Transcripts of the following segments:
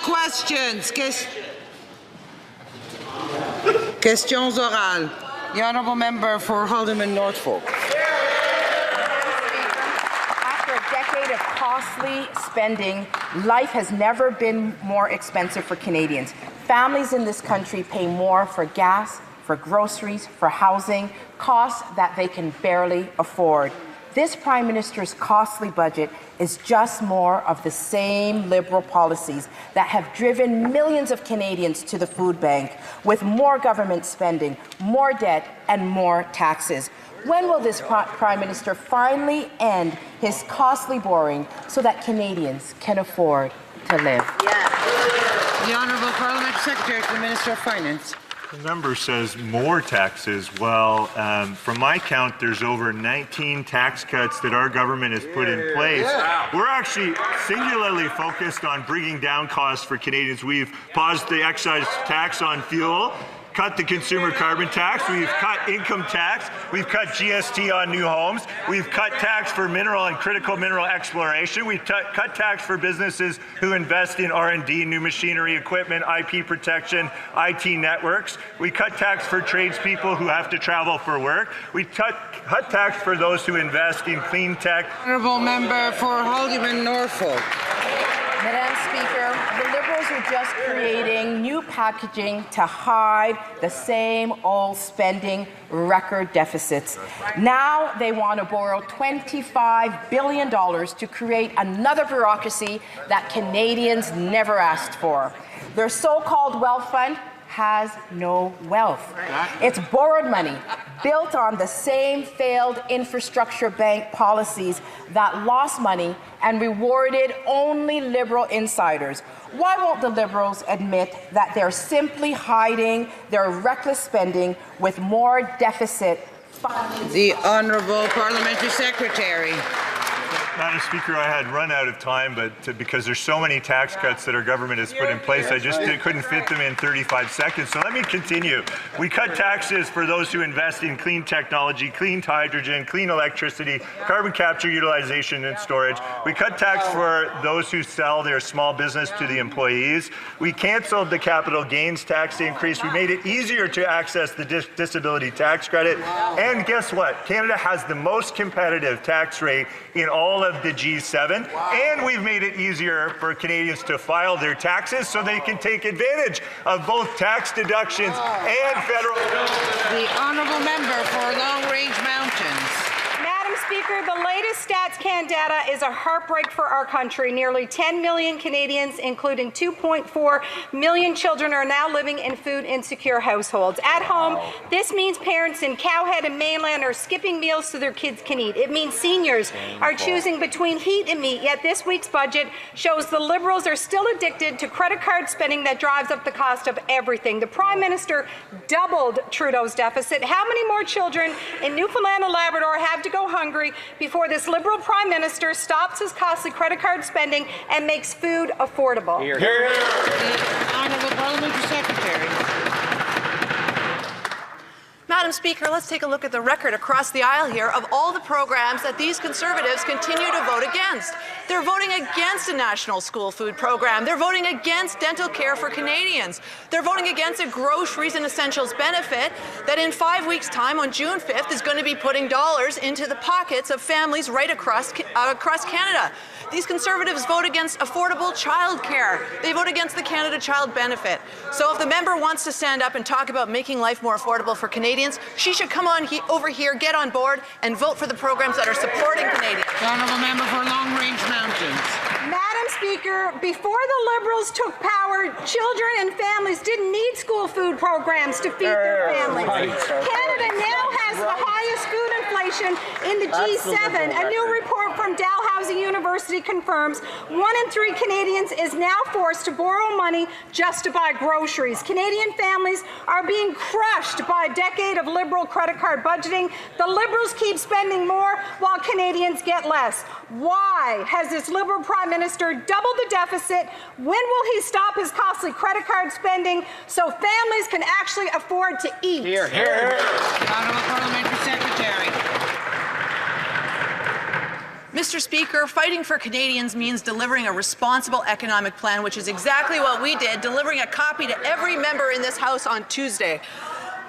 questions. Questions orales. The honourable member for Haldeman Norfolk. After a decade of costly spending, life has never been more expensive for Canadians. Families in this country pay more for gas, for groceries, for housing, costs that they can barely afford. This Prime Minister's costly budget is just more of the same Liberal policies that have driven millions of Canadians to the food bank, with more government spending, more debt, and more taxes. When will this Prime Minister finally end his costly borrowing so that Canadians can afford to live? The Honourable Parliamentary Secretary to the Minister of Finance. The member says more taxes. Well, from my count, there's over 19 tax cuts that our government has put in place. We're actually singularly focused on bringing down costs for Canadians. We've paused the excise tax on fuel, cut the consumer carbon tax, we've cut income tax, we've cut GST on new homes, we've cut tax for mineral and critical mineral exploration, we've cut tax for businesses who invest in R&D, new machinery, equipment, IP protection, IT networks, we cut tax for tradespeople who have to travel for work, we cut tax for those who invest in clean tech. Honourable member for Haldeman Norfolk. Madam Speaker, the Liberals are just creating new packaging to hide the same old spending record deficits. Now they want to borrow $25 billion to create another bureaucracy that Canadians never asked for. Their so-called wealth fund has no wealth. It's borrowed money built on the same failed infrastructure bank policies that lost money and rewarded only Liberal insiders. Why won't the Liberals admit that they're simply hiding their reckless spending with more deficit funds? The Honourable Parliamentary Secretary. Madam Speaker, I had run out of time, but because there's so many tax cuts that our government has put in place, I just couldn't fit them in 35 seconds. So let me continue. We cut taxes for those who invest in clean technology, clean hydrogen, clean electricity, carbon capture, utilization, and storage. We cut tax for those who sell their small business to the employees. We canceled the capital gains tax increase. We made it easier to access the disability tax credit. And guess what? Canada has the most competitive tax rate in all of the G7, and we've made it easier for Canadians to file their taxes so they can take advantage of both tax deductions and federal. The honourable member for Long Range Mountains. Madam Speaker, the latest Stats Can data is a heartbreak for our country. Nearly 10 million Canadians, including 2.4 million children, are now living in food-insecure households. At home, this means parents in Cowhead and Mainland are skipping meals so their kids can eat. It means seniors are choosing between heat and meat, yet this week's budget shows the Liberals are still addicted to credit card spending that drives up the cost of everything. The Prime Minister doubled Trudeau's deficit. How many more children in Newfoundland and Labrador have to go hungry before this Liberal Prime Minister stops his costly credit card spending and makes food affordable? Hear, hear. The Honourable Parliamentary Secretary. Madam Speaker, let's take a look at the record across the aisle here of all the programs that these Conservatives continue to vote against. They're voting against a national school food program. They're voting against dental care for Canadians. They're voting against a groceries and essentials benefit that in 5 weeks' time, on June 5th, is going to be putting dollars into the pockets of families right across Canada. These Conservatives vote against affordable childcare. They vote against the Canada Child Benefit. So if the member wants to stand up and talk about making life more affordable for Canadians, she should come on over here, get on board, and vote for the programs that are supporting Canadians. The honourable member for Long Range Mountains. Madam Speaker, before the Liberals took power, children and families didn't need school food programs to feed their families. Canada now has the highest food inflation in the G7. A new report from Dalhousie University confirms 1 in 3 Canadians is now forced to borrow money just to buy groceries. Canadian families are being crushed by a decade of Liberal credit card budgeting. The Liberals keep spending more while Canadians get less. Why has this Liberal Prime Minister doubled the deficit? When will he stop his costly credit card spending so families can actually afford to eat? Hear, hear. The Honourable Parliamentary Secretary. Mr. Speaker, fighting for Canadians means delivering a responsible economic plan, which is exactly what we did, delivering a copy to every member in this House on Tuesday.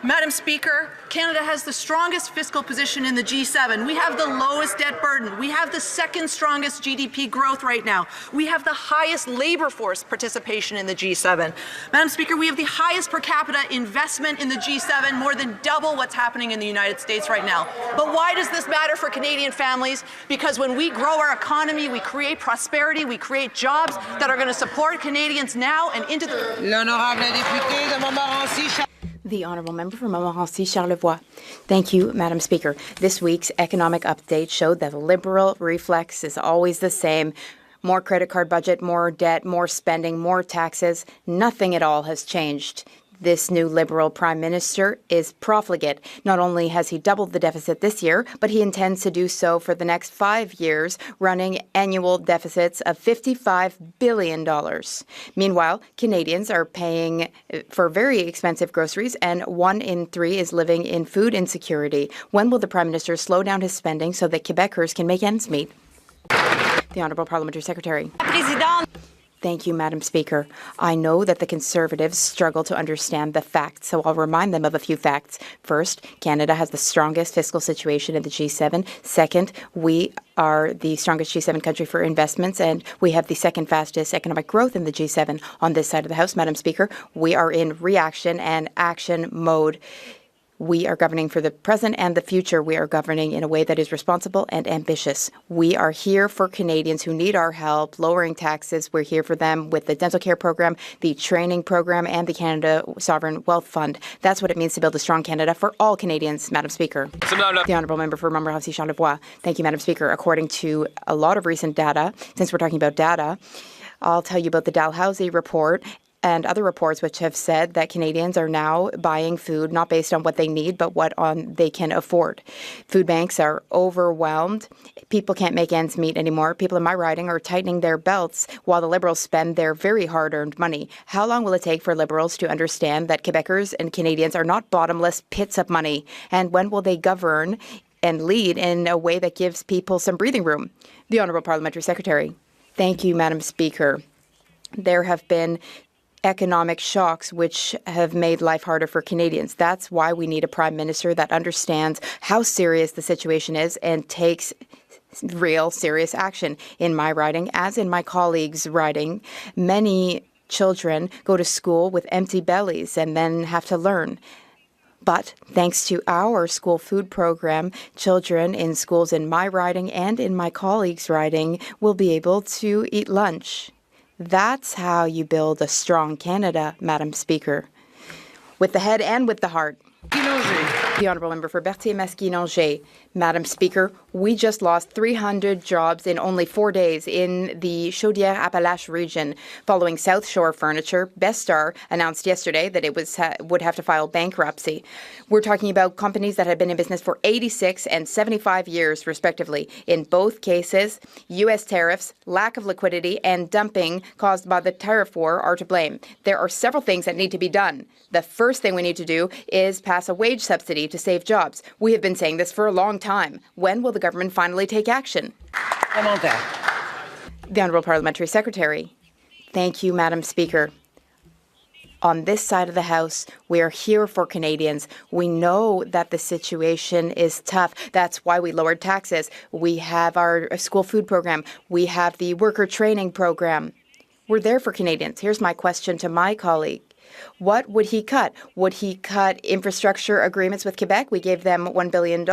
Madam Speaker, Canada has the strongest fiscal position in the G7. We have the lowest debt burden. We have the second strongest GDP growth right now. We have the highest labor force participation in the G7. Madam Speaker, we have the highest per capita investment in the G7, more than double what's happening in the United States right now. But why does this matter for Canadian families? Because when we grow our economy, we create prosperity, we create jobs that are going to support Canadians now and into the... L'honorable député de Montmorency. The Honourable Member for Montmorency-Charlevoix. Thank you, Madam Speaker. This week's economic update showed that the Liberal reflex is always the same. More credit card budget, more debt, more spending, more taxes. Nothing at all has changed. This new Liberal Prime Minister is profligate. Not only has he doubled the deficit this year, but he intends to do so for the next 5 years, running annual deficits of $55 billion. Meanwhile, Canadians are paying for very expensive groceries, and 1 in 3 is living in food insecurity. When will the Prime Minister slow down his spending so that Quebecers can make ends meet? The Honourable Parliamentary Secretary. Thank you, Madam Speaker. I know that the Conservatives struggle to understand the facts, so I'll remind them of a few facts. First, Canada has the strongest fiscal situation in the G7. Second, we are the strongest G7 country for investments, and we have the second fastest economic growth in the G7. On this side of the House, Madam Speaker, we are in reaction and action mode. We are governing for the present and the future. We are governing in a way that is responsible and ambitious. We are here for Canadians who need our help, lowering taxes. We're here for them with the dental care program, the training program, and the Canada Sovereign Wealth Fund. That's what it means to build a strong Canada for all Canadians, Madam Speaker. The Honourable Member for Montmorency-Charlevoix. Thank you, Madam Speaker. According to a lot of recent data, since we're talking about data, I'll tell you about the Dalhousie report and other reports which have said that Canadians are now buying food not based on what they need, but what they can afford. Food banks are overwhelmed. People can't make ends meet anymore. People in my riding are tightening their belts while the Liberals spend their very hard-earned money. How long will it take for Liberals to understand that Quebecers and Canadians are not bottomless pits of money? And when will they govern and lead in a way that gives people some breathing room? The Honourable Parliamentary Secretary. Thank you, Madam Speaker. There have been economic shocks which have made life harder for Canadians. That's why we need a Prime Minister that understands how serious the situation is and takes real serious action. In my riding, as in my colleagues' riding, many children go to school with empty bellies and then have to learn. But thanks to our school food program, children in schools in my riding and in my colleagues' riding will be able to eat lunch. That's how you build a strong Canada, Madam Speaker. With the head and with the heart. The Honourable Member for Berthier-Masquinongé. Madam Speaker, we just lost 300 jobs in only 4 days in the Chaudière-Appalaches region. Following South Shore Furniture, Bestar announced yesterday that it would have to file bankruptcy. We're talking about companies that have been in business for 86 and 75 years, respectively. In both cases, U.S. tariffs, lack of liquidity, and dumping caused by the tariff war are to blame. There are several things that need to be done. The first thing we need to do is pass a wage subsidy to save jobs. We have been saying this for a long time. When will the government finally take action? The Honourable Parliamentary Secretary. Thank you, Madam Speaker. On this side of the House, we are here for Canadians. We know that the situation is tough. That's why we lowered taxes. We have our school food program. We have the worker training program. We're there for Canadians. Here's my question to my colleague. What would he cut? Would he cut infrastructure agreements with Quebec? We gave them $1 billion.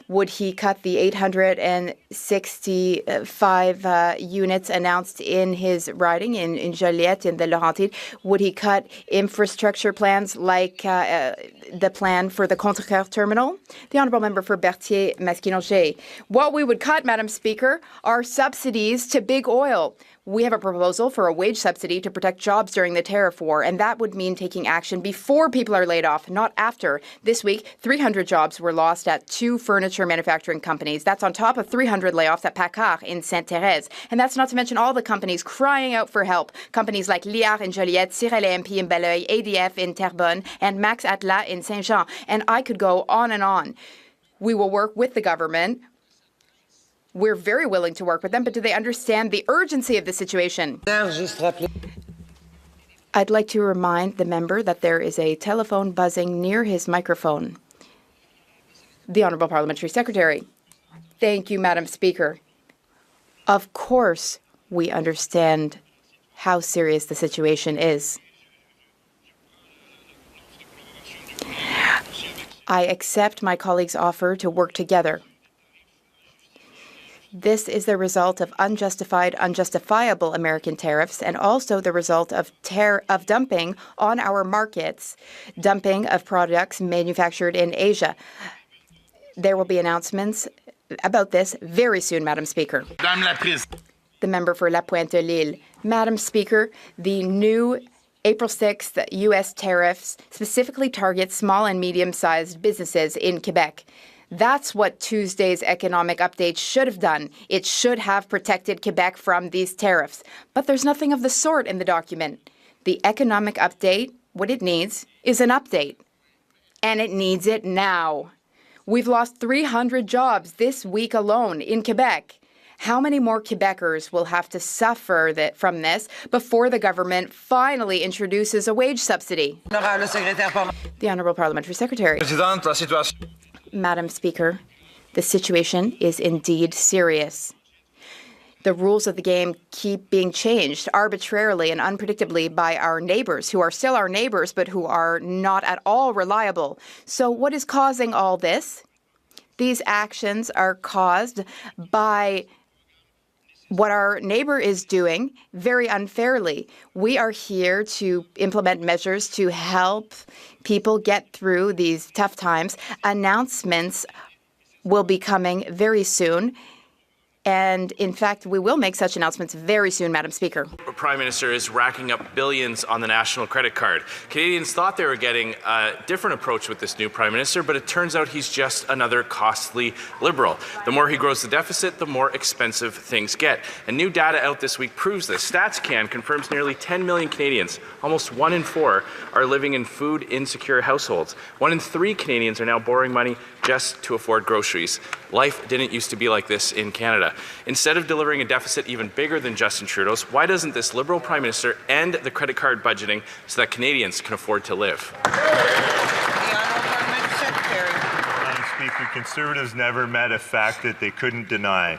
Would he cut the 865 units announced in his riding in Joliette, in the Laurentide? Would he cut infrastructure plans like the plan for the Contrecoeur terminal? The Honourable Member for Berthier-Masquinongé. What we would cut, Madam Speaker, are subsidies to big oil. We have a proposal for a wage subsidy to protect jobs during the tariff war, and that would mean taking action before people are laid off, not after. This week, 300 jobs were lost at 2 furniture manufacturing companies. That's on top of 300 layoffs at Paccard in Sainte-Thérèse. And that's not to mention all the companies crying out for help. Companies like Liard in Joliette, Cirel MP in Belleuil, ADF in Terrebonne, and Max Atlas in Saint-Jean. And I could go on and on. We will work with the government We're very willing to work with them, but do they understand the urgency of the situation? I'd like to remind the member that there is a telephone buzzing near his microphone. The Honourable Parliamentary Secretary. Thank you, Madam Speaker. Of course, we understand how serious the situation is. I accept my colleague's offer to work together. This is the result of unjustified, unjustifiable American tariffs and also the result of dumping on our markets, dumping of products manufactured in Asia. There will be announcements about this very soon, Madam Speaker. The member for La Pointe-Lille. Madam Speaker, the new April 6th U.S. tariffs specifically target small and medium-sized businesses in Quebec. That's what Tuesday's economic update should have done. It should have protected Quebec from these tariffs. But there's nothing of the sort in the document. The economic update, what it needs, is an update. And it needs it now. We've lost 300 jobs this week alone in Quebec. How many more Quebecers will have to suffer from this before the government finally introduces a wage subsidy? The Honourable Parliamentary Secretary. Madam Speaker, the situation is indeed serious. The rules of the game keep being changed arbitrarily and unpredictably by our neighbours, who are still our neighbours, but who are not at all reliable. So what is causing all this? These actions are caused by what our neighbour is doing very unfairly. We are here to implement measures to help people get through these tough times. Announcements will be coming very soon. And in fact, we will make such announcements very soon, Madam Speaker. The Prime Minister is racking up billions on the national credit card. Canadians thought they were getting a different approach with this new Prime Minister, but it turns out he's just another costly Liberal. The more he grows the deficit, the more expensive things get. And new data out this week proves this. StatsCan confirms nearly 10 million Canadians, almost 1 in 4, are living in food-insecure households. 1 in 3 Canadians are now borrowing money just to afford groceries. Life didn't used to be like this in Canada. Instead of delivering a deficit even bigger than Justin Trudeau's, why doesn't this Liberal Prime Minister end the credit card budgeting so that Canadians can afford to live? Madam Speaker, Conservatives never met a fact that they couldn't deny.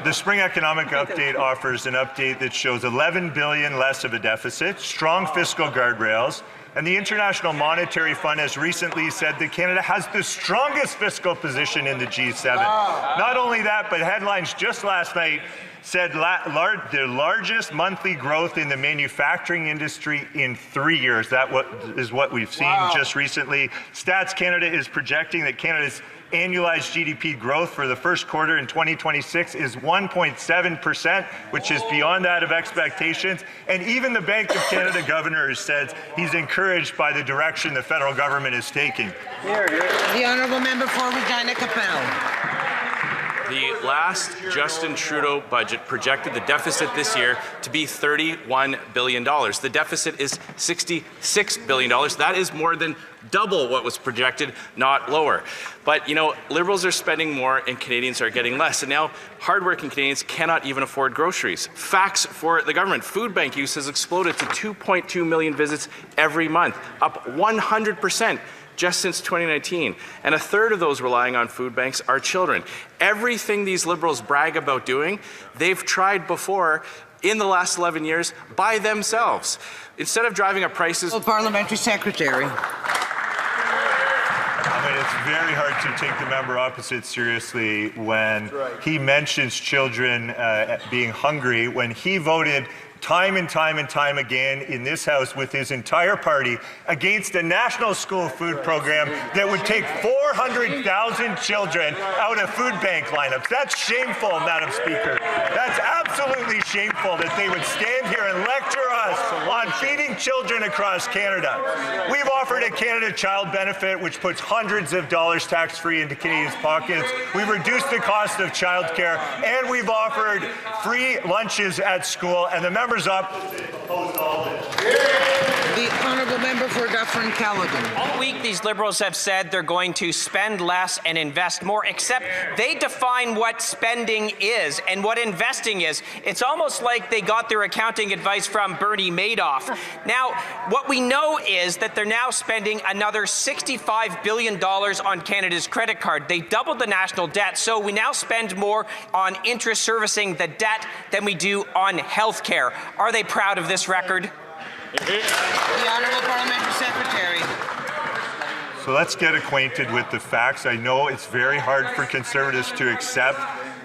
The Spring Economic Update offers an update that shows $11 billion less of a deficit, strong fiscal guardrails, and the International Monetary Fund has recently said that Canada has the strongest fiscal position in the G7. Not only that, but headlines just last night said the largest monthly growth in the manufacturing industry in 3 years. That is what we've seen just recently. Stats Canada is projecting that Canada's annualized GDP growth for the first quarter in 2026 is 1.7%, which is beyond that of expectations. And even the Bank of Canada governor has said he's encouraged by the direction the federal government is taking. The Honourable Member for Regina Capel. The last Justin Trudeau budget projected the deficit this year to be $31 billion. The deficit is $66 billion. That is more than double what was projected, not lower. But, you know, Liberals are spending more and Canadians are getting less. And now hardworking Canadians cannot even afford groceries. Facts for the government. Food bank use has exploded to 2.2 million visits every month, up 100%. Just since 2019, and a third of those relying on food banks are children. Everything these Liberals brag about doing, they've tried before in the last 11 years by themselves. Instead of driving up prices... Parliamentary Secretary. I mean, it's very hard to take the member opposite seriously when he mentions children being hungry, when he voted time and time again in this House with his entire party against a national school food program that would take 400,000 children out of food bank lineups. That's shameful, Madam Speaker. That's absolutely shameful that they would stand here and lecture us on feeding feeding children across Canada. We've offered a Canada Child benefit, which puts hundreds of dollars tax-free into Canadians' pockets. We've reduced the cost of childcare, and we've offered free lunches at school. And the members up. The honourable member for Dufferin-Caledon. All week, these Liberals have said they're going to spend less and invest more, except they define what spending is and what investing is. It's almost like they got their accounting advice from Bernie Madoff. Now, what we know is that they're now spending another $65 billion on Canada's credit card. They doubled the national debt, so we now spend more on interest servicing the debt than we do on health care. Are they proud of this record? The honourable parliamentary secretary. So let's get acquainted with the facts. I know it's very hard for Conservatives to accept,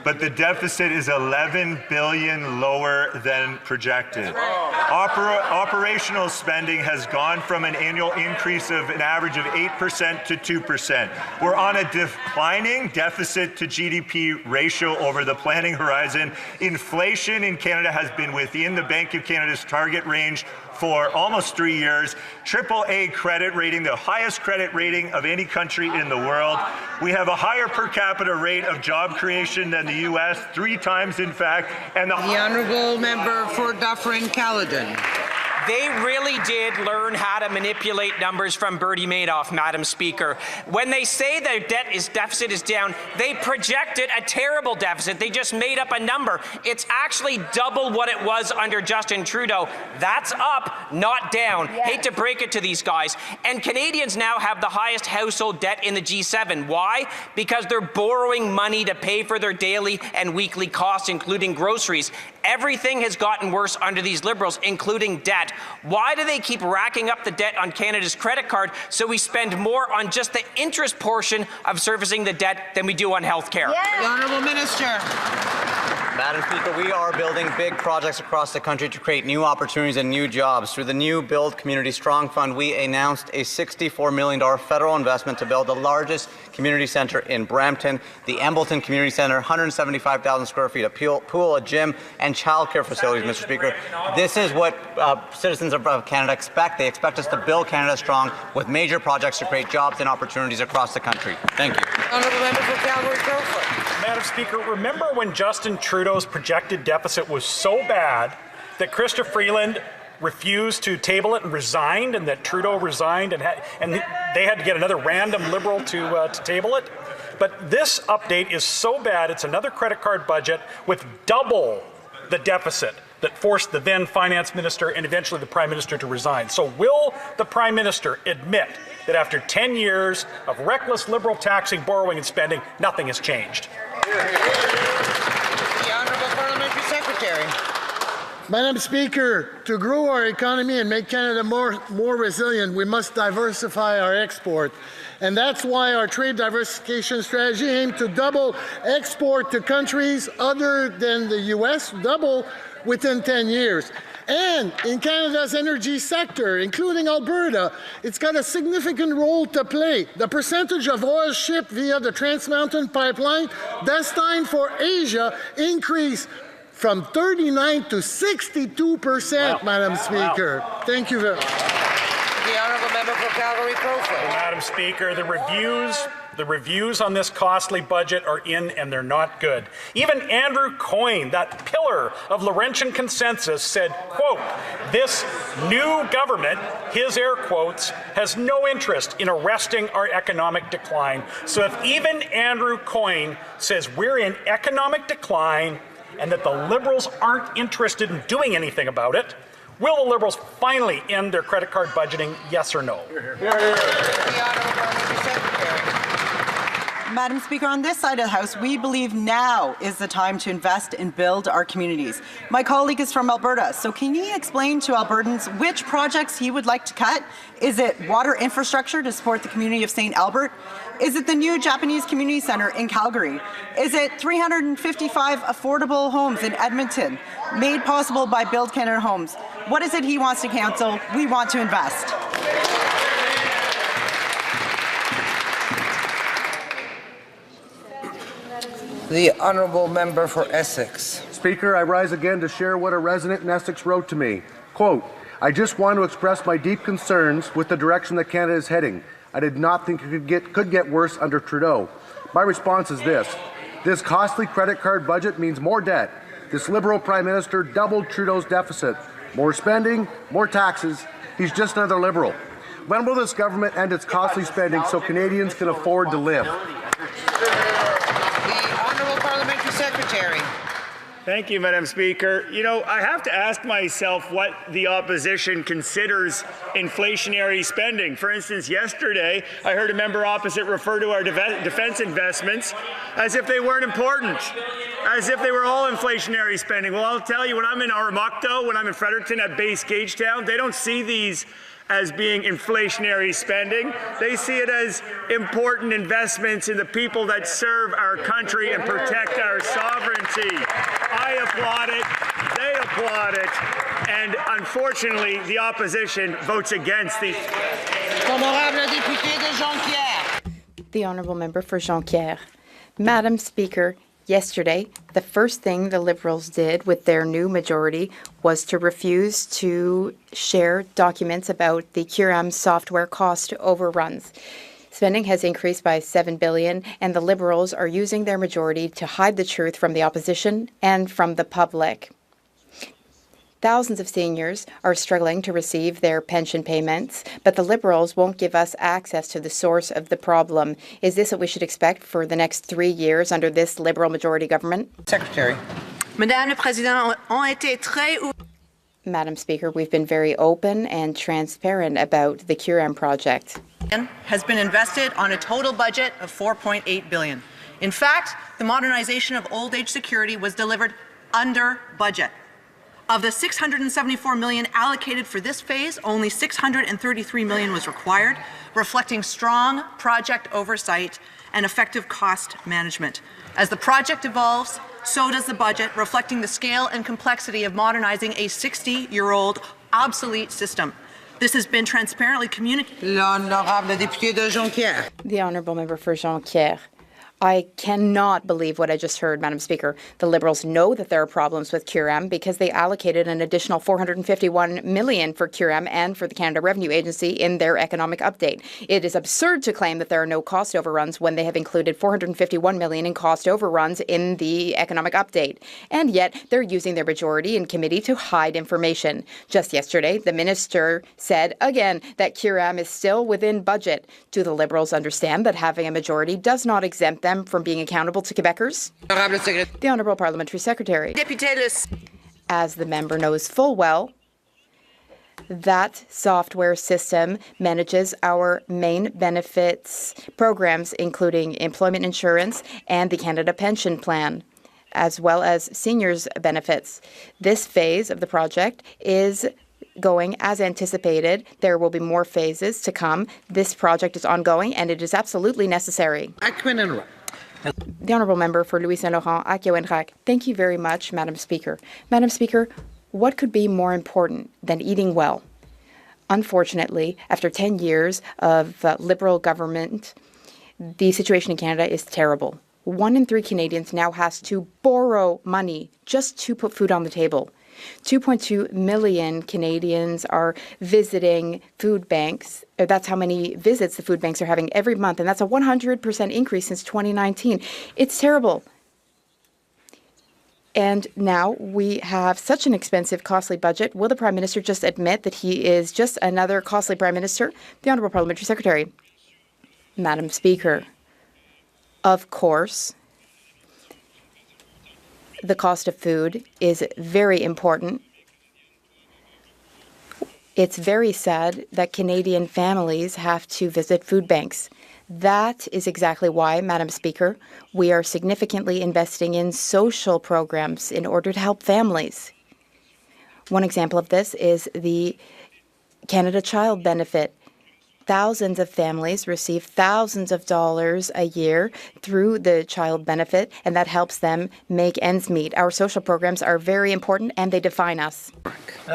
but the deficit is $11 billion lower than projected. Operational spending has gone from an annual increase of an average of 8% to 2%. We're on a declining deficit to GDP ratio over the planning horizon. Inflation in Canada has been within the Bank of Canada's target range for almost 3 years. AAA credit rating, the highest credit rating of any country in the world. We have a higher per capita rate of job creation than the U.S., 3 times in fact. And the honourable member for Dufferin-Caledon. They really did learn how to manipulate numbers from Bernie Madoff, Madam Speaker. When they say their deficit is down, they projected a terrible deficit. They just made up a number. It's actually double what it was under Justin Trudeau. That's up, not down. Yes. Hate to break it to these guys. And Canadians now have the highest household debt in the G7. Why? Because they're borrowing money to pay for their daily and weekly costs, including groceries. Everything has gotten worse under these Liberals, including debt. Why do they keep racking up the debt on Canada's credit card so we spend more on just the interest portion of servicing the debt than we do on health care? Yeah. The honourable minister. Madam Speaker, we are building big projects across the country to create new opportunities and new jobs. Through the new Build Community Strong Fund, we announced a $64 million federal investment to build the largest community centre in Brampton, the Embleton Community Centre, 175,000 square feet, a pool, a gym, and childcare facilities, Mr. Speaker. This is what citizens of Canada expect. They expect us to build Canada strong with major projects to create jobs and opportunities across the country. Thank you. Honourable member for Calgary-Crowfoot. Madam Speaker, remember when Justin Trudeau's projected deficit was so bad that Chrystia Freeland refused to table it and resigned, and that Trudeau resigned and they had to get another random Liberal to table it? But this update is so bad, it's another credit card budget with double the deficit that forced the then finance minister and eventually the prime minister to resign. So will the prime minister admit that after 10 years of reckless Liberal taxing, borrowing and spending, nothing has changed? The honourable parliamentary secretary. Madam Speaker, to grow our economy and make Canada more resilient, we must diversify our export. And that's why our trade diversification strategy aims to double export to countries other than the U.S., double within 10 years. And in Canada's energy sector, including Alberta, it's got a significant role to play. The percentage of oil shipped via the Trans Mountain pipeline destined for Asia increased from 39 to 62%, Madam Speaker. Thank you very much. The honourable member for Calgary-Crowfoot. Madam Speaker, the reviews on this costly budget are in, and they're not good. Even Andrew Coyne, that pillar of Laurentian consensus, said, quote, "This new government," his air quotes, "has no interest in arresting our economic decline." So if even Andrew Coyne says we're in economic decline and that the Liberals aren't interested in doing anything about it, will the Liberals finally end their credit card budgeting, yes or no? Madam Speaker, on this side of the House, we believe now is the time to invest and build our communities. My colleague is from Alberta, so can he explain to Albertans which projects he would like to cut? Is it water infrastructure to support the community of St. Albert? Is it the new Japanese Community Centre in Calgary? Is it 355 affordable homes in Edmonton, made possible by Build Canada Homes? What is it he wants to cancel? We want to invest. The honourable member for Essex. Speaker, I rise again to share what a resident in Essex wrote to me. Quote, I just want to express my deep concerns with the direction that Canada is heading. I did not think it could get worse under Trudeau. My response is this. This costly credit card budget means more debt. This Liberal Prime Minister doubled Trudeau's deficit. More spending, more taxes. He's just another Liberal. When will this government end its costly spending so Canadians can afford to live? The Honourable Parliamentary Secretary. Thank you, Madam Speaker. You know, I have to ask myself what the opposition considers inflationary spending. For instance, yesterday, I heard a member opposite refer to our defence investments as if they weren't important, as if they were all inflationary spending. Well, I'll tell you, when I'm in Armagh, when I'm in Fredericton at Base Gagetown, they don't see these as being inflationary spending. They see it as important investments in the people that serve our country and protect our sovereignty. I applaud it, they applaud it, and unfortunately the opposition votes against the... The Honourable Member for Jonquière. Madam Speaker, yesterday, the first thing the Liberals did with their new majority was to refuse to share documents about the QRM software cost overruns. Spending has increased by $7 billion, and the Liberals are using their majority to hide the truth from the opposition and from the public. Thousands of seniors are struggling to receive their pension payments, but the Liberals won't give us access to the source of the problem. Is this what we should expect for the next 3 years under this Liberal majority government? Secretary. Madame la Présidente, ont été très Madam Speaker, we've been very open and transparent about the QRM project. Has been invested on a total budget of $4.8 billion. In fact, the modernization of old age security was delivered under budget. Of the $674 million allocated for this phase, only $633 million was required, reflecting strong project oversight and effective cost management. As the project evolves, so does the budget, reflecting the scale and complexity of modernizing a 60-year-old obsolete system. This has been transparently communicated. L'honorable député de Jonquière. The Honourable Member for Jonquière. I cannot believe what I just heard, Madam Speaker. The Liberals know that there are problems with QRM because they allocated an additional $451 million for QRM and for the Canada Revenue Agency in their economic update. It is absurd to claim that there are no cost overruns when they have included $451 million in cost overruns in the economic update. And yet, they're using their majority in committee to hide information. Just yesterday, the minister said again that QRM is still within budget. Do the Liberals understand that having a majority does not exempt them from being accountable to Quebecers? The Honourable Parliamentary Secretary. As the member knows full well, that software system manages our main benefits programs, including employment insurance and the Canada Pension Plan, as well as seniors' benefits. This phase of the project is going as anticipated. There will be more phases to come. This project is ongoing and it is absolutely necessary. The Honourable Member for Louis Saint Laurent, Akio-Wenrac. Thank you very much, Madam Speaker. Madam Speaker, what could be more important than eating well? Unfortunately, after 10 years of Liberal government, the situation in Canada is terrible. 1 in 3 Canadians now has to borrow money just to put food on the table. 2.2 million Canadians are visiting food banks. That's how many visits the food banks are having every month, and that's a 100% increase since 2019. It's terrible. And now we have such an expensive, costly budget. Will the Prime Minister just admit that he is just another costly Prime Minister? The Honourable Parliamentary Secretary. Madam Speaker, of course, the cost of food is very important. It's very sad that Canadian families have to visit food banks. That is exactly why, Madam Speaker, we are significantly investing in social programs in order to help families. One example of this is the Canada Child Benefit. Thousands of families receive thousands of dollars a year through the child benefit, and that helps them make ends meet. Our social programs are very important, and they define us.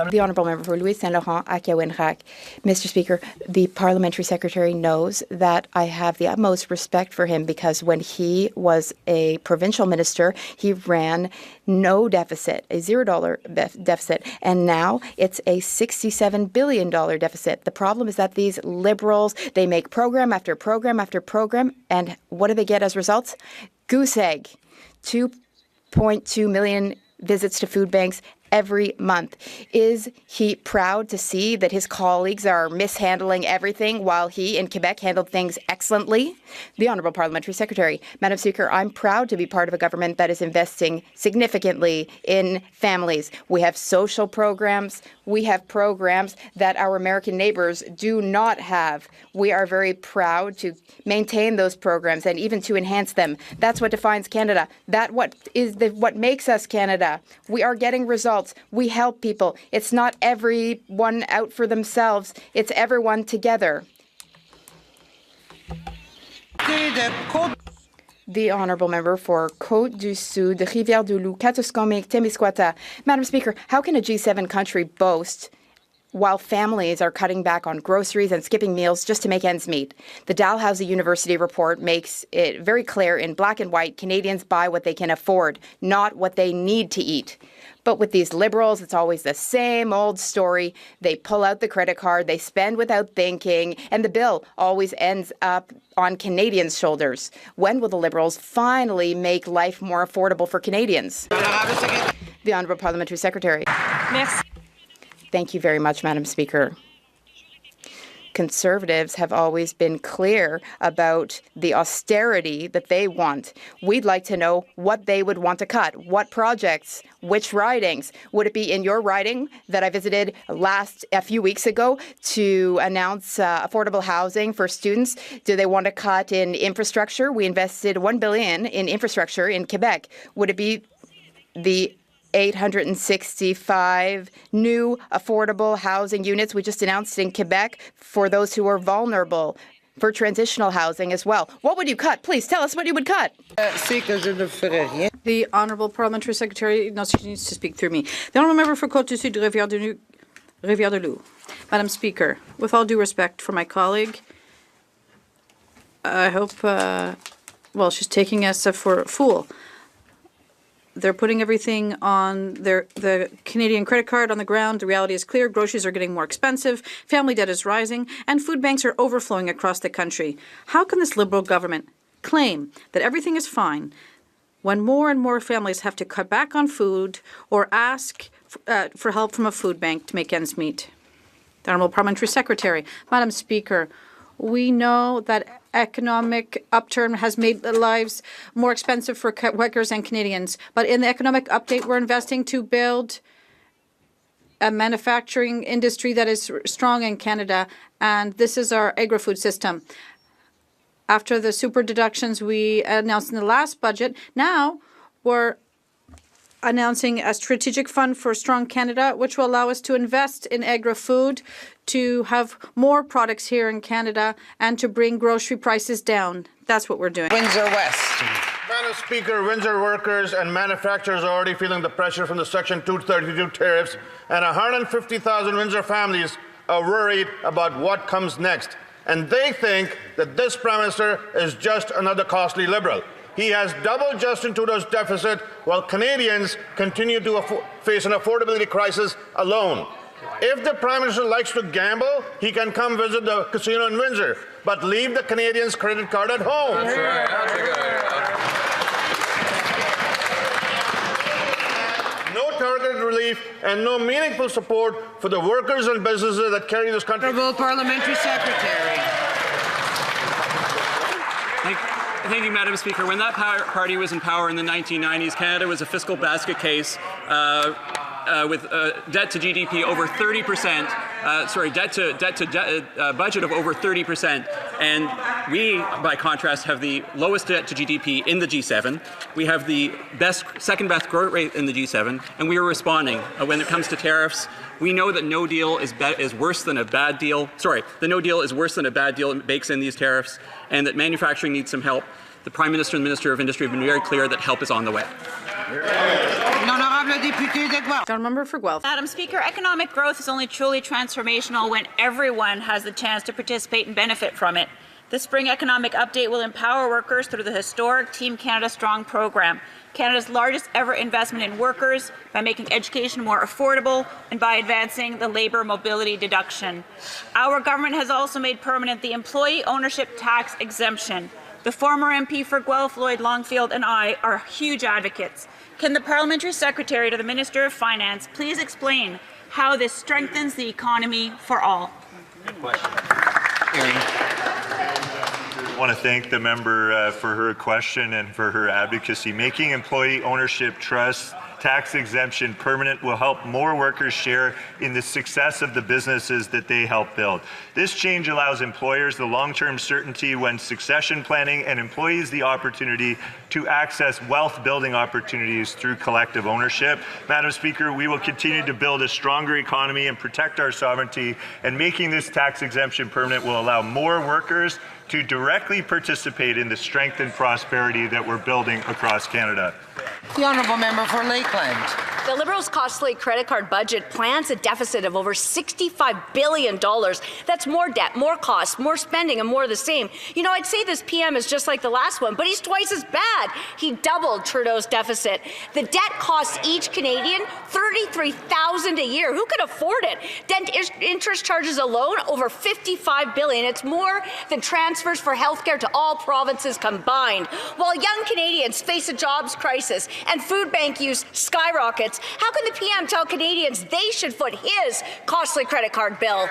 The Honourable Member for Louis Saint Laurent, Akio-Wenrac. Mr. Speaker, the Parliamentary Secretary knows that I have the utmost respect for him because when he was a provincial minister, he ran no deficit, a $0 deficit, and now it's a $67 billion deficit. The problem is that these Liberals, they make program after program after program, and what do they get as results? Goose egg. 2.2 million visits to food banks every month. Is he proud to see that his colleagues are mishandling everything while he in Quebec handled things excellently? The Honourable Parliamentary Secretary. Madam Speaker, I'm proud to be part of a government that is investing significantly in families. We have social programs. We have programs that our American neighbours do not have. We are very proud to maintain those programs and even to enhance them. That's what defines Canada. What makes us Canada. We are getting results. We help people. It's not everyone out for themselves. It's everyone together. The Honourable Member for Côte-du-Sud, Rivière-du-Loup, Katiskaming, Témiscouata. Madam Speaker, how can a G7 country boast while families are cutting back on groceries and skipping meals just to make ends meet? The Dalhousie University report makes it very clear in black and white, Canadians buy what they can afford, not what they need to eat. But with these Liberals, it's always the same old story. They pull out the credit card, they spend without thinking, and the bill always ends up on Canadians' shoulders. When will the Liberals finally make life more affordable for Canadians? The Honourable Parliamentary Secretary. Merci. Thank you very much, Madam Speaker. Conservatives have always been clear about the austerity that they want. We'd like to know what they would want to cut, what projects, which ridings. Would it be in your riding that I visited a few weeks ago to announce affordable housing for students? Do they want to cut in infrastructure? We invested $1 billion in infrastructure in Quebec. Would it be the 865 new affordable housing units we just announced in Quebec for those who are vulnerable, for transitional housing as well? What would you cut? Please tell us what you would cut. The Honourable Parliamentary Secretary, no, she needs to speak through me. The Honourable Member for Côte-du-Sud, Rivière-du-Loup. Madam Speaker, with all due respect for my colleague, I hope, she's taking us for a fool. They're putting everything on the Canadian credit card on the ground. The reality is clear. Groceries are getting more expensive. Family debt is rising. And food banks are overflowing across the country. How can this Liberal government claim that everything is fine when more and more families have to cut back on food or ask for help from a food bank to make ends meet? The Honourable Parliamentary Secretary. Madam Speaker, we know that economic upturn has made lives more expensive for Quebecers and Canadians. But in the economic update, we're investing to build a manufacturing industry that is strong in Canada, and this is our agri-food system. After the super deductions we announced in the last budget, now we're announcing a strategic fund for Strong Canada, which will allow us to invest in agri-food, to have more products here in Canada, and to bring grocery prices down. That's what we're doing. Windsor West. Madam Speaker, Windsor workers and manufacturers are already feeling the pressure from the Section 232 tariffs, and 150,000 Windsor families are worried about what comes next. And they think that this Prime Minister is just another costly Liberal. He has doubled Justin Trudeau's deficit while Canadians continue to face an affordability crisis alone. If the Prime Minister likes to gamble, he can come visit the casino in Windsor, but leave the Canadians' credit card at home. That's right. That's a good idea. No targeted relief and no meaningful support for the workers and businesses that carry this country. Honourable Parliamentary Secretary. Thank you, Madam Speaker. When that party was in power in the 1990s, Canada was a fiscal basket case with debt to GDP over 30%. Debt to budget of over 30%. And we, by contrast, have the lowest debt to GDP in the G7. We have the second best growth rate in the G7, and we are responding. When it comes to tariffs, we know that no deal is worse than a bad deal. The no deal is worse than a bad deal. It bakes in these tariffs, and that manufacturing needs some help. The Prime Minister and the Minister of Industry have been very clear that help is on the way. Member for Guelph. Madam Speaker, economic growth is only truly transformational when everyone has the chance to participate and benefit from it. The Spring Economic Update will empower workers through the historic Team Canada Strong program, Canada's largest ever investment in workers, by making education more affordable and by advancing the labour mobility deduction. Our government has also made permanent the employee ownership tax exemption. The former MP for Guelph, Lloyd Longfield, and I are huge advocates. Can the Parliamentary Secretary to the Minister of Finance please explain how this strengthens the economy for all? Good question. I want to thank the member for her question and for her advocacy. Making employee ownership trust tax exemption permanent will help more workers share in the success of the businesses that they help build. This change allows employers the long-term certainty when succession planning and employees the opportunity to access wealth-building opportunities through collective ownership. Madam Speaker, we will continue to build a stronger economy and protect our sovereignty, and making this tax exemption permanent will allow more workers to directly participate in the strength and prosperity that we're building across Canada. The honourable member for Lakeland. The Liberals' costly credit card budget plans a deficit of over $65 billion. That's more debt, more costs, more spending, and more of the same. You know, I'd say this PM is just like the last one, but he's twice as bad. He doubled Trudeau's deficit. The debt costs each Canadian $33,000 a year. Who could afford it? Debt interest charges alone, over $55 billion. It's more than transfers for healthcare to all provinces combined. While young Canadians face a jobs crisis and food bank use skyrockets, how can the PM tell Canadians they should foot his costly credit card bill?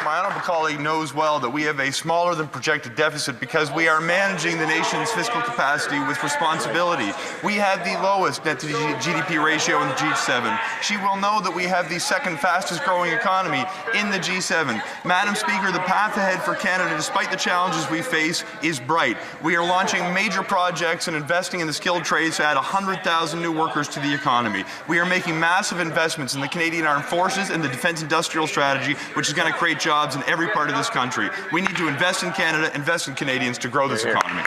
My honourable colleague knows well that we have a smaller than projected deficit because we are managing the nation's fiscal capacity with responsibility. We have the lowest net to GDP ratio in the G7. She will know that we have the second fastest growing economy in the G7. Madam Speaker, the path ahead for Canada, despite the challenges we face, is bright. We are launching major projects and investing in the skilled trades to add 100,000 new workers to the economy. We are making massive investments in the Canadian Armed Forces and the Defence Industrial Strategy, which is going to create jobs in every part of this country. We need to invest in Canada, invest in Canadians to grow this economy.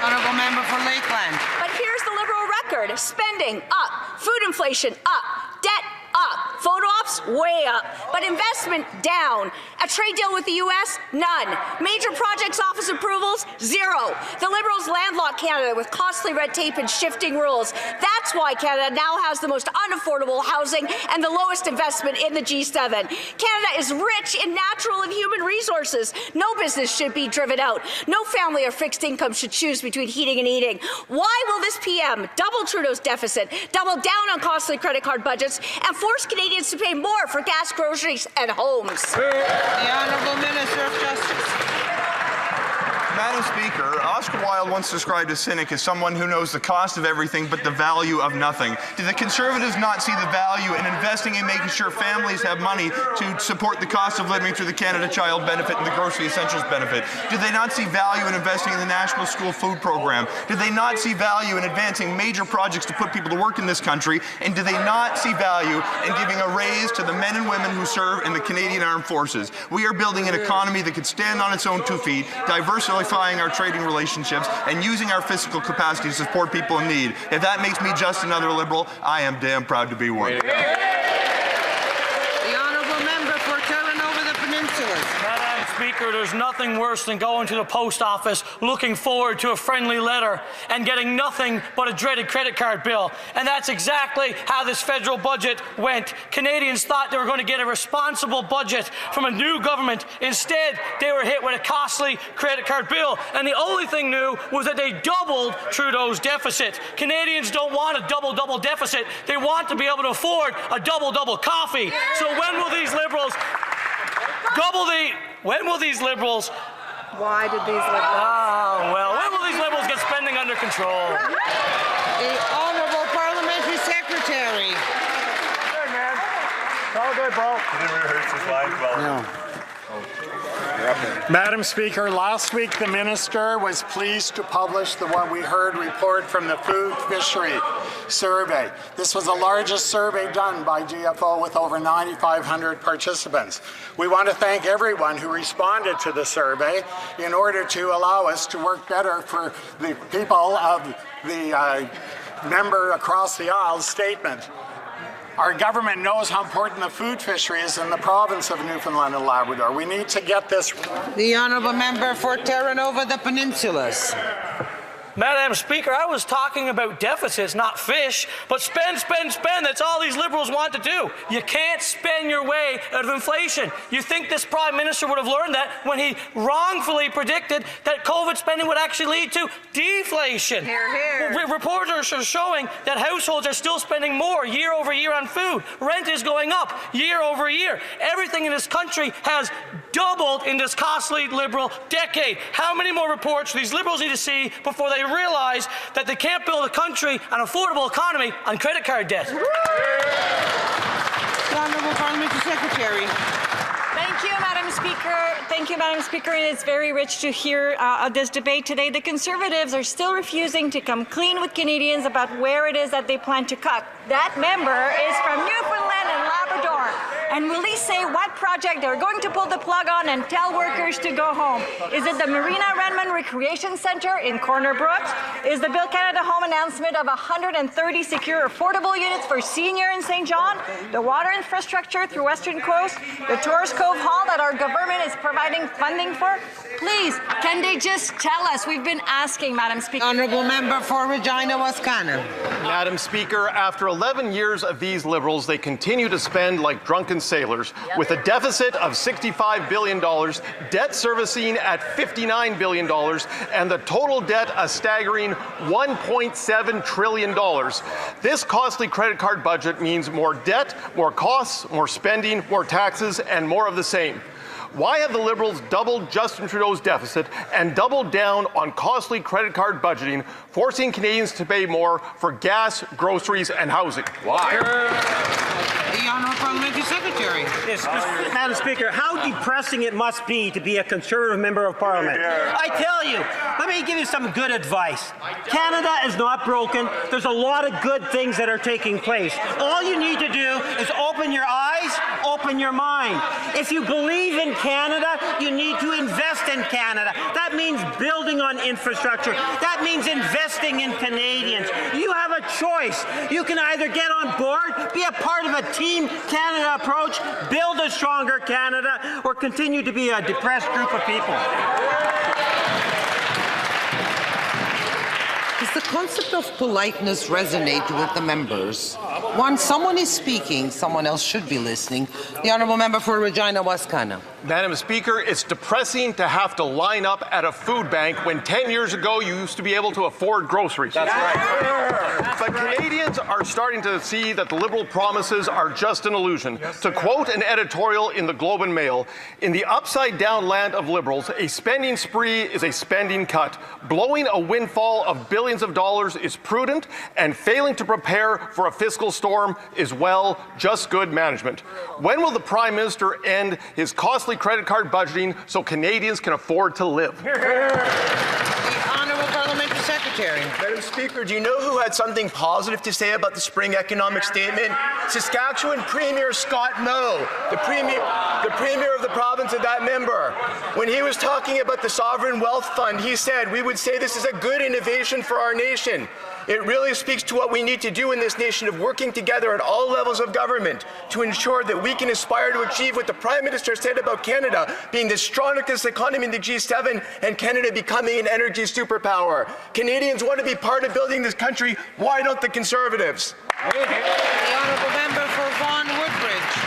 Honourable member for Lakeland. But here's the Liberal record. Spending up, food inflation up, debt up, photo ops way up, but investment down. A trade deal with the U.S.? None. Major projects office approvals? Zero. The Liberals landlocked Canada with costly red tape and shifting rules. That's why Canada now has the most unaffordable housing and the lowest investment in the G7. Canada is rich in natural and human resources. No business should be driven out. No family or fixed income should choose between heating and eating. Why will this PM double Trudeau's deficit, double down on costly credit card budgets, and force Canadians to pay more for gas, groceries, and homes? The Honourable Minister of Justice. Madam Speaker, Oscar Wilde once described a cynic as someone who knows the cost of everything but the value of nothing. Do the Conservatives not see the value in investing in making sure families have money to support the cost of living through the Canada Child Benefit and the Grocery Essentials Benefit? Do they not see value in investing in the National School Food Program? Do they not see value in advancing major projects to put people to work in this country? And do they not see value in giving a raise to the men and women who serve in the Canadian Armed Forces? We are building an economy that could stand on its own 2 feet, diversifying our trading relationships, and using our fiscal capacity to support people in need. If that makes me just another Liberal, I am damn proud to be one. The honourable member for Terranova the Peninsulas. Madam Speaker, there's nothing worse than going to the post office looking forward to a friendly letter and getting nothing but a dreaded credit card bill. And that's exactly how this federal budget went. Canadians thought they were going to get a responsible budget from a new government. Instead, they were hit with a costly credit card bill. And the only thing new was that they doubled Trudeau's deficit. Canadians don't want a double-double deficit. They want to be able to afford a double-double coffee. So when will these Liberals when will these Liberals... Why did these Liberals... when will these Liberals get spending under control? The Honourable Parliamentary Secretary. Good, man. It's all good, bro. You didn't rehearse his lines well. No. Madam Speaker, last week the Minister was pleased to publish the what we heard report from the Food Fishery Survey. This was the largest survey done by GFO with over 9,500 participants. We want to thank everyone who responded to the survey in order to allow us to work better for the people of the member across the aisle statement. Our government knows how important the food fishery is in the province of Newfoundland and Labrador. We need to get this. The honourable member for Terra Nova, the Peninsulas. Madam Speaker, I was talking about deficits, not fish, but spend, spend, spend. That's all these Liberals want to do. You can't spend your way out of inflation. You think this Prime Minister would have learned that when he wrongfully predicted that COVID spending would actually lead to deflation. Hear, hear. Reports are showing that households are still spending more year over year on food. Rent is going up year over year. Everything in this country has doubled in this costly Liberal decade. How many more reports do these Liberals need to see before they realize that they can't build a country, an affordable economy, on credit card debt? The Honourable Parliamentary Secretary. Thank you, Madam Speaker. Thank you, Madam Speaker. And it's very rich to hear this debate today. The Conservatives are still refusing to come clean with Canadians about where it is that they plan to cut. That member is from Newfoundland and Labrador. And will they say what project they're going to pull the plug on and tell workers to go home? Is it the Marina Renman Recreation Centre in Corner Brooks? Is the Build Canada Home announcement of 130 secure affordable units for senior in St. John? The water infrastructure through Western Coast? The Tourist Cove Hall that our government is providing funding for? Please, can they just tell us? We've been asking, Madam Speaker. Honourable member for Regina Wascana. Madam Speaker, after 11 years of these Liberals, they continue to spend like drunken sailors, with a deficit of $65 billion, debt servicing at $59 billion, and the total debt a staggering $1.7 trillion. This costly credit card budget means more debt, more costs, more spending, more taxes, and more of the same. Why have the Liberals doubled Justin Trudeau's deficit and doubled down on costly credit card budgeting, forcing Canadians to pay more for gas, groceries, and housing? Why? The Honourable Parliamentary Secretary. Yes, Madam Speaker, how depressing it must be to be a Conservative member of Parliament. I tell you, let me give you some good advice. Canada is not broken. There's a lot of good things that are taking place. All you need to do is open your eyes, open your mind. If you believe in Canada, you need to invest in Canada. That means building on infrastructure. That means investing in Canadians. You have a choice. You can either get on board, be a part of a Team Canada approach, build a stronger Canada, or continue to be a depressed group of people. Does the concept of politeness resonate with the members? Once someone is speaking, someone else should be listening. The Honourable Member for Regina Wascana. Madam Speaker, it's depressing to have to line up at a food bank when 10 years ago you used to be able to afford groceries. That's right. But Canadians are starting to see that the Liberal promises are just an illusion. To quote an editorial in the Globe and Mail, in the upside-down land of Liberals, a spending spree is a spending cut. Blowing a windfall of billions of dollars is prudent, and failing to prepare for a fiscal storm is, well, just good management. When will the Prime Minister end his costly credit card budgeting so Canadians can afford to live? The Honourable Parliamentary Secretary. Madam Speaker, do you know who had something positive to say about the spring economic statement? Saskatchewan Premier Scott Moe, the premier of the province of that member. When he was talking about the Sovereign Wealth Fund, he said, "We would say this is a good innovation for our nation. It really speaks to what we need to do in this nation of working together at all levels of government to ensure that we can aspire to achieve what the Prime Minister said about Canada being the strongest economy in the G7 and Canada becoming an energy superpower. Canadians want to be part of building this country. Why don't the Conservatives?" The Honourable Member for Vaughan Woodbridge.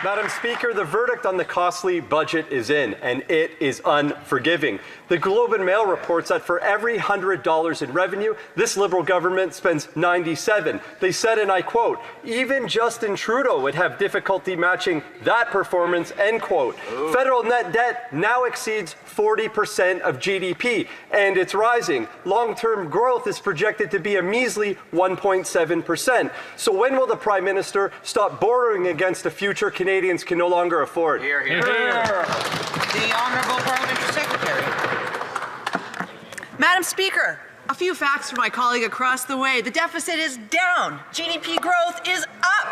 Madam Speaker, the verdict on the costly budget is in, and it is unforgiving. The Globe and Mail reports that for every $100 in revenue, this Liberal government spends 97. They said, and I quote, "Even Justin Trudeau would have difficulty matching that performance," end quote. Federal net debt now exceeds 40% of GDP, and it's rising. Long-term growth is projected to be a measly 1.7%. So when will the Prime Minister stop borrowing against a future Canadians can no longer afford? Hear, hear. The Honourable Parliamentary Secretary. Madam Speaker, a few facts from my colleague across the way. The deficit is down. GDP growth is up.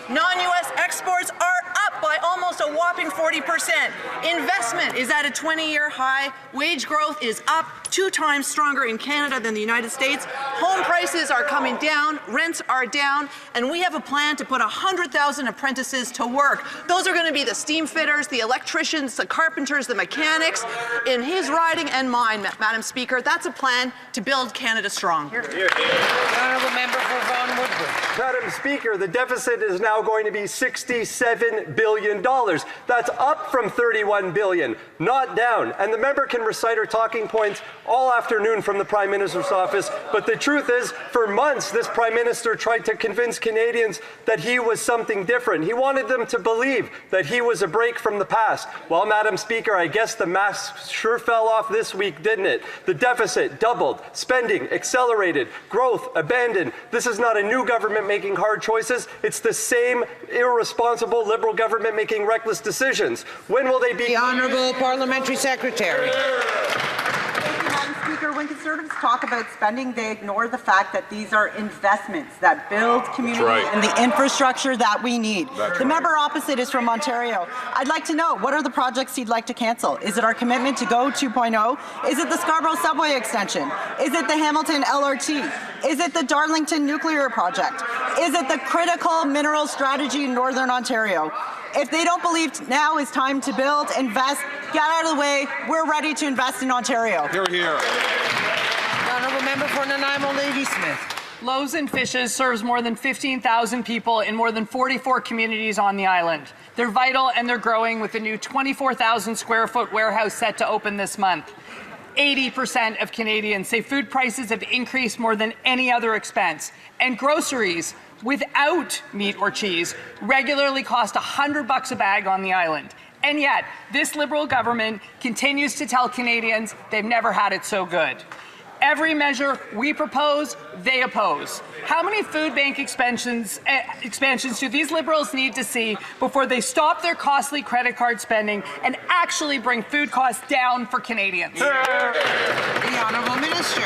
Non-U.S. exports are up by almost a whopping 40%. Investment is at a 20-year high. Wage growth is up 2 times stronger in Canada than the United States. Home prices are coming down, rents are down, and we have a plan to put 100,000 apprentices to work. Those are going to be the steam fitters, the electricians, the carpenters, the mechanics, in his riding and mine, Madam Speaker. That's a plan to build Canada strong. The honourable member for Vaughan Woodbridge. Madam Speaker, the deficit is now going to be $67 billion. That's up from $31 billion, not down. And the member can recite her talking points all afternoon from the Prime Minister's office, but the truth is, for months, this Prime Minister tried to convince Canadians that he was something different. He wanted them to believe that he was a break from the past. Well, Madam Speaker, I guess the mask sure fell off this week, didn't it? The deficit doubled, spending accelerated, growth abandoned. This is not a new government making hard choices. It's the same irresponsible Liberal government making reckless decisions. When will they be? The Honourable Parliamentary Secretary. Madam Speaker, when Conservatives talk about spending, they ignore the fact that these are investments that build community and the infrastructure that we need. The member opposite is from Ontario. I'd like to know, what are the projects he'd like to cancel? Is it our commitment to GO 2.0? Is it the Scarborough Subway extension? Is it the Hamilton LRT? Is it the Darlington nuclear project? Is it the critical mineral strategy in Northern Ontario? If they don't believe now is time to build, invest, get out of the way, we're ready to invest in Ontario. Hear, hear. The honourable member for Nanaimo Ladysmith. Loaves and Fishes serves more than 15,000 people in more than 44 communities on the island. They're vital and they're growing with a new 24,000 square foot warehouse set to open this month. 80% of Canadians say food prices have increased more than any other expense, and groceries without meat or cheese regularly cost $100 a bag on the island. And yet, this Liberal government continues to tell Canadians they've never had it so good. Every measure we propose, they oppose. How many food bank expansions do these Liberals need to see before they stop their costly credit card spending and actually bring food costs down for Canadians? The Honourable Minister.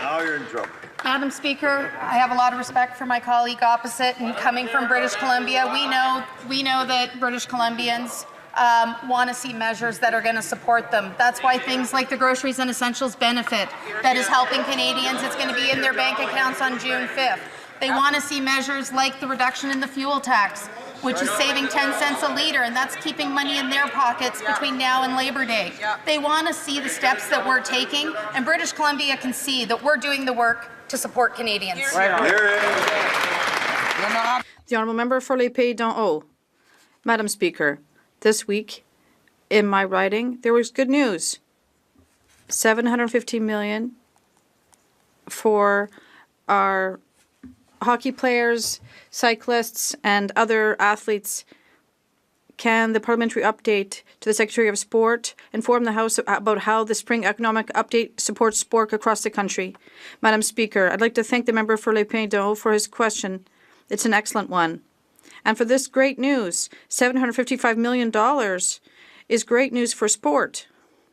Now you're in trouble. Madam Speaker, I have a lot of respect for my colleague opposite, and coming from British Columbia, we know that British Columbians want to see measures that are going to support them. That's why things like the Groceries and Essentials benefit that is helping Canadians. It's going to be in their bank accounts on June 5th. They want to see measures like the reduction in the fuel tax, which is saving 10 cents a litre, and that's keeping money in their pockets between now and Labour Day. They want to see the steps that we're taking, and British Columbia can see that we're doing the work to support Canadians. The Honourable Member for Les Pays d'en Haut. Madam Speaker, this week in my riding, there was good news. $750 million for our hockey players, cyclists, and other athletes. Can the parliamentary update to the Secretary of Sport inform the House about how the spring economic update supports sport across the country? Madam Speaker, I'd like to thank the member for Les Pays d'en Haut for his question. It's an excellent one. And for this great news, $755 million is great news for sport.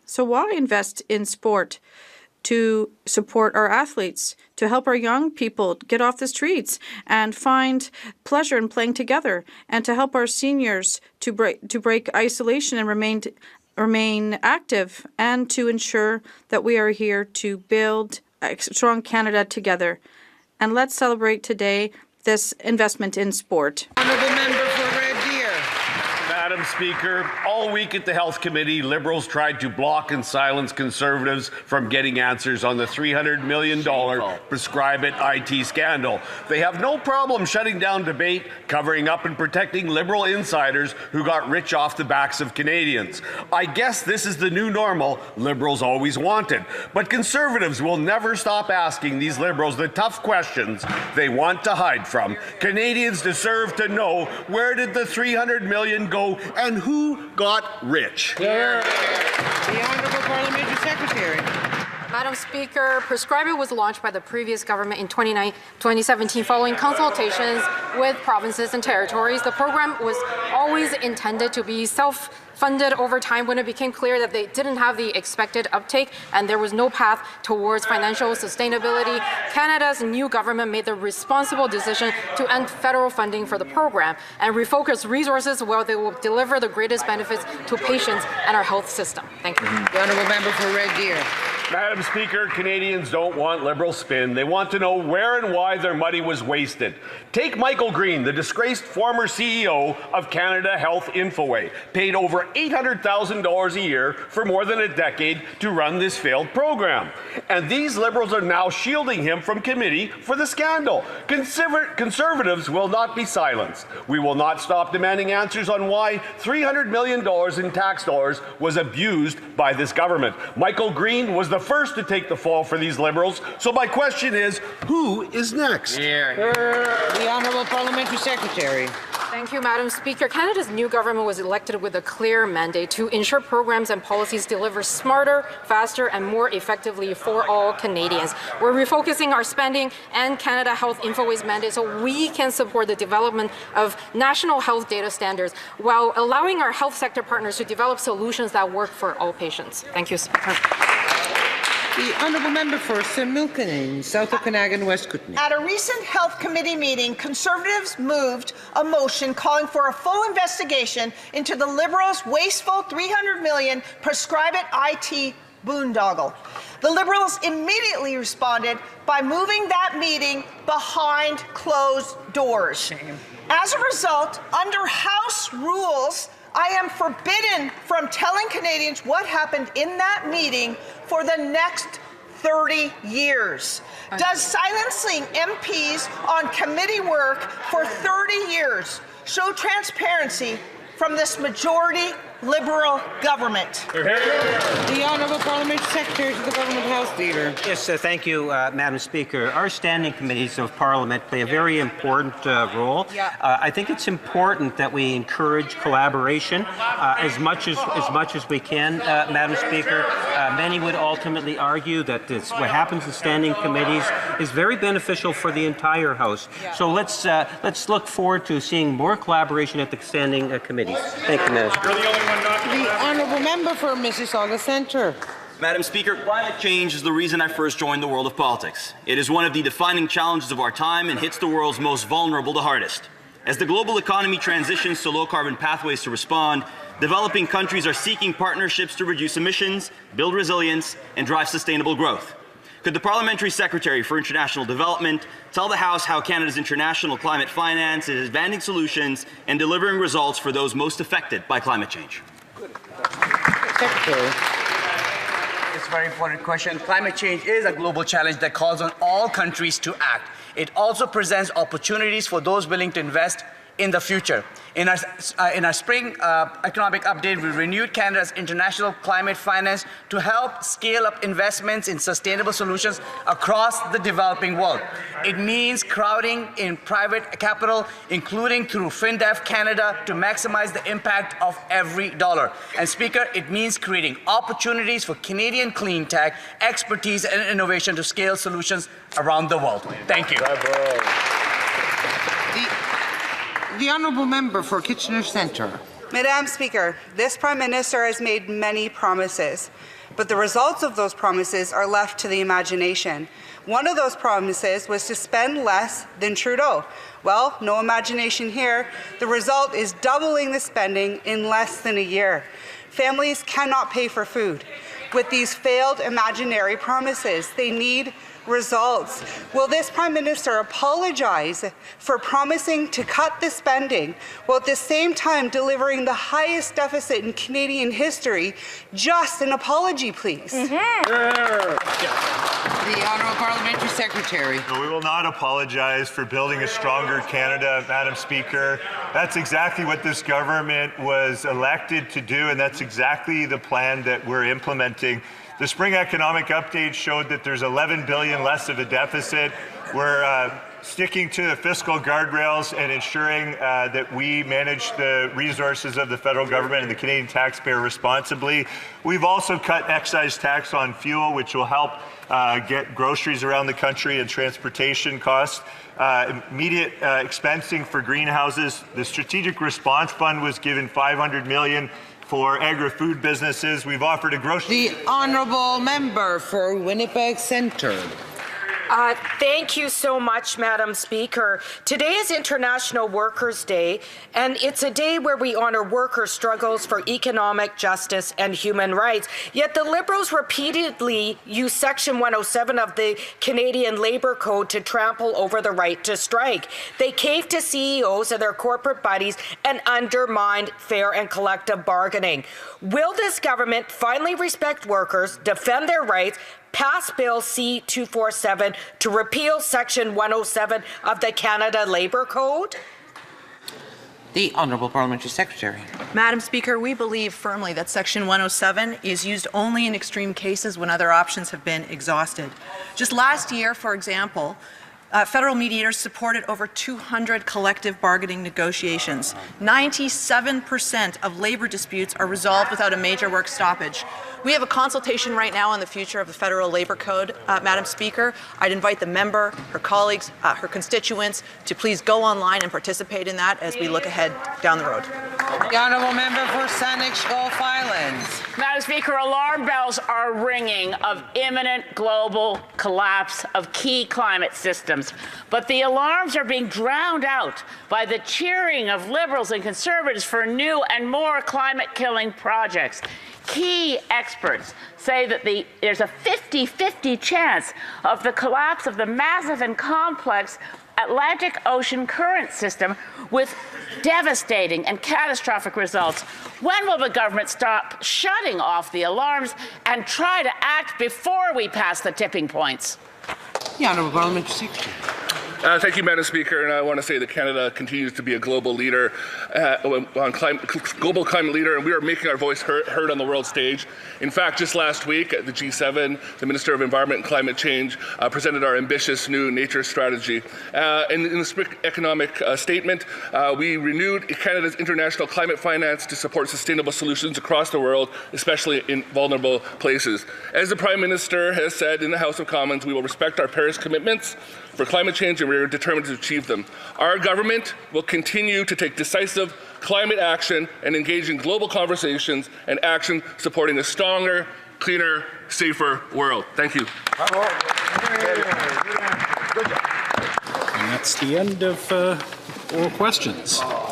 So why invest in sport? To support our athletes, to help our young people get off the streets and find pleasure in playing together, and to help our seniors to break isolation and remain active, and to ensure that we are here to build a strong Canada together. And let's celebrate today this investment in sport. Honourable member for Red Deer. Madam Speaker, all week at the Health Committee, Liberals tried to block and silence Conservatives from getting answers on the $300 million Prescribe It IT scandal. They have no problem shutting down debate, covering up and protecting Liberal insiders who got rich off the backs of Canadians. I guess this is the new normal Liberals always wanted. But Conservatives will never stop asking these Liberals the tough questions they want to hide from. Canadians deserve to know, where did the $300 million go and who got rich? The Honourable Parliamentary Secretary. Madam Speaker. Prescribe It was launched by the previous government in 2017 following consultations with provinces and territories. The program was always intended to be self-funded over time when it became clear that they didn't have the expected uptake and there was no path towards financial sustainability. Canada's new government made the responsible decision to end federal funding for the program and refocus resources where they will deliver the greatest benefits to patients and our health system. Thank you. The honourable member for Red Deer. Madam Speaker, Canadians don't want liberal spin. They want to know where and why their money was wasted. Take Michael Green, the disgraced former CEO of Canada Health Infoway, paid over $800,000 a year for more than a decade to run this failed program. And these liberals are now shielding him from committee for the scandal. Conservatives will not be silenced. We will not stop demanding answers on why $300 million in tax dollars was abused by this government. Michael Green was the first to take the fall for these liberals. So my question is, who is next? The Honourable Parliamentary Secretary. Thank you, Madam Speaker. Canada's new government was elected with a clear mandate to ensure programs and policies deliver smarter, faster, and more effectively for all Canadians. We're refocusing our spending and Canada Health Infoway's mandate so we can support the development of national health data standards while allowing our health sector partners to develop solutions that work for all patients. Thank you, Speaker. The Honourable Member for St. Milton, South Okanagan, West Kootenay. At a recent Health Committee meeting, Conservatives moved a motion calling for a full investigation into the Liberals' wasteful $300 million prescribe it IT boondoggle. The Liberals immediately responded by moving that meeting behind closed doors. Shame. As a result, under House rules, I am forbidden from telling Canadians what happened in that meeting for the next 30 years. Does silencing MPs on committee work for 30 years show transparency from this majority Liberal government? The Honourable Parliamentary Secretary to the Government House Leader. Yes, thank you, Madam Speaker. Our standing committees of Parliament play a very important role. I think it's important that we encourage collaboration as much as we can, Madam Speaker. Many would ultimately argue that what happens in standing committees is very beneficial for the entire House. So let's look forward to seeing more collaboration at the standing committees. Thank you, Madam Speaker. The Honourable Member for Mississauga Centre. Madam Speaker, climate change is the reason I first joined the world of politics. It is one of the defining challenges of our time and hits the world's most vulnerable the hardest. As the global economy transitions to low-carbon pathways to respond, developing countries are seeking partnerships to reduce emissions, build resilience, and drive sustainable growth. Could the Parliamentary Secretary for International Development tell the House how Canada's international climate finance is advancing solutions and delivering results for those most affected by climate change? Secretary. It's a very important question. Climate change is a global challenge that calls on all countries to act. It also presents opportunities for those willing to invest in the future. In our spring economic update, we renewed Canada's international climate finance to help scale up investments in sustainable solutions across the developing world. It means crowding in private capital, including through FinDev Canada, to maximize the impact of every dollar. And Speaker, it means creating opportunities for Canadian clean tech, expertise and innovation to scale solutions around the world. Thank you. The Honourable Member for Kitchener Centre. Madam Speaker, this Prime Minister has made many promises, but the results of those promises are left to the imagination. One of those promises was to spend less than Trudeau. Well, no imagination here. The result is doubling the spending in less than a year. Families cannot pay for food. With these failed imaginary promises, they need results. Will this Prime Minister apologize for promising to cut the spending while at the same time delivering the highest deficit in Canadian history? Just an apology, please. The Honourable Parliamentary Secretary. No, we will not apologize for building a stronger Canada, Madam Speaker. That's exactly what this government was elected to do, and that's exactly the plan that we're implementing. The spring economic update showed that there's $11 billion less of a deficit. We're sticking to the fiscal guardrails and ensuring that we manage the resources of the federal government and the Canadian taxpayer responsibly. We've also cut excise tax on fuel, which will help get groceries around the country and transportation costs. Immediate expensing for greenhouses. The Strategic Response Fund was given $500 million for agri-food businesses. We've offered a grocery... The honourable member for Winnipeg Centre. Thank you so much, Madam Speaker. Today is International Workers' Day, and it's a day where we honor workers' struggles for economic justice and human rights. Yet the Liberals repeatedly use Section 107 of the Canadian Labour Code to trample over the right to strike. They cave to CEOs and their corporate buddies and undermine fair and collective bargaining. Will this government finally respect workers, defend their rights, pass Bill C-247 to repeal Section 107 of the Canada Labour Code? The Honourable Parliamentary Secretary. Madam Speaker, we believe firmly that Section 107 is used only in extreme cases when other options have been exhausted. Just last year, for example, federal mediators supported over 200 collective bargaining negotiations. 97% of labor disputes are resolved without a major work stoppage. We have a consultation right now on the future of the Federal Labour Code, Madam Speaker. I'd invite the member, her colleagues, her constituents to please go online and participate in that as we look ahead down the road. The honourable member for Saanich Gulf Islands. Madam Speaker, alarm bells are ringing of imminent global collapse of key climate systems. But the alarms are being drowned out by the cheering of Liberals and Conservatives for new and more climate-killing projects. Key experts say that there's a 50-50 chance of the collapse of the massive and complex Atlantic Ocean current system with devastating and catastrophic results. When will the government stop shutting off the alarms and try to act before we pass the tipping points? The Honourable Parliamentary Secretary. Thank you, Madam Speaker, and I want to say that Canada continues to be a global leader, global climate leader, and we are making our voice heard on the world stage. In fact, just last week at the G7, the Minister of Environment and Climate Change presented our ambitious new nature strategy. In the strict economic statement, we renewed Canada's international climate finance to support sustainable solutions across the world, especially in vulnerable places. As the Prime Minister has said in the House of Commons, we will respect our Paris commitments for climate change, and we are determined to achieve them. Our government will continue to take decisive climate action and engage in global conversations and action supporting a stronger, cleaner, safer world. Thank you. And that's the end of all questions.